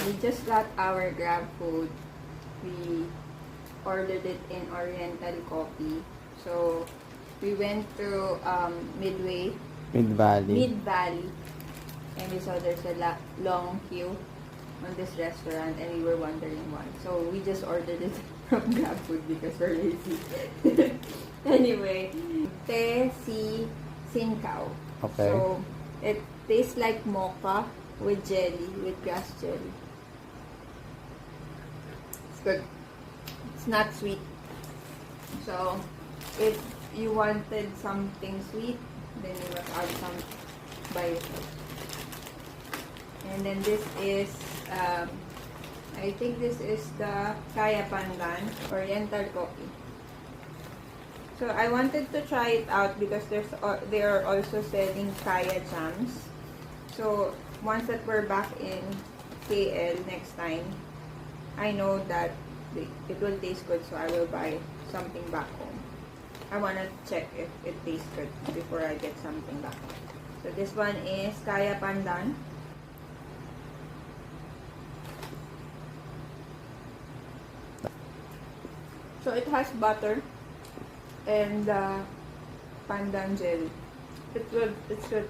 We just got our Grab food. We ordered it in Oriental Coffee. So, we went to Midway, Mid-Valley. Mid-Valley, and we saw there's a long queue on this restaurant, and we were wondering why. So, we just ordered it from Grab food because we're lazy. Anyway, Te Si Sin Cao. Okay. So, it tastes like mocha with jelly, with grass jelly. It's good. It's not sweet. So, if you wanted something sweet, then you must add some by yourself. And then this is, I think this is the Kaya Pandan Oriental Coffee. So I wanted to try it out because they are also selling Kaya jams. So once that we're back in KL next time, I know that it will taste good, so I will buy something back home. I want to check if it tastes good before I get something back. So this one is Kaya Pandan. So it has butter and pandan jelly. It's good. It's good.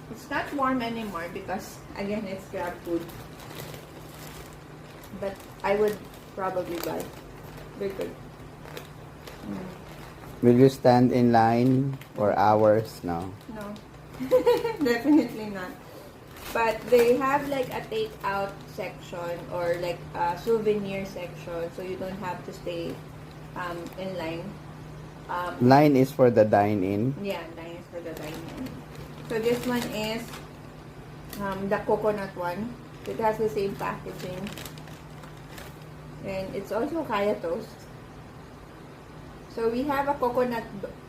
It's not warm anymore because again it's Grab food. But I would probably buy. Very good. Will you stand in line for hours? No. No, definitely not. But they have like a takeout section or like a souvenir section, so you don't have to stay in line. Line is for the dine-in. Yeah, line is for the dine-in. So this one is the coconut one. It has the same packaging. And it's also Kaya toast. So we have a coconut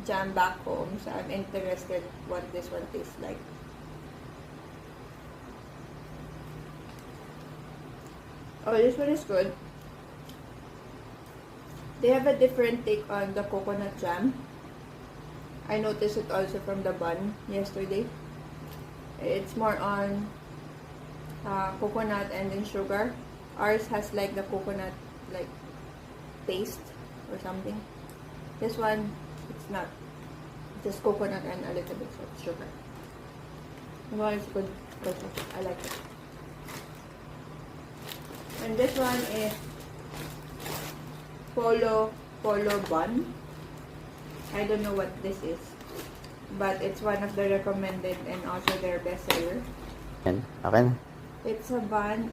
jam back home, so I'm interested what this one tastes like. Oh, this one is good. They have a different take on the coconut jam. I noticed it also from the bun yesterday. It's more on coconut and then sugar. Ours has like the coconut like paste or something. This one, it's not. Just coconut and a little bit of sugar. No, it's good. Also, I like it. And this one is polo bun. I don't know what this is, but it's one of the recommended and also their best seller. Yan. Okay na. It's a bun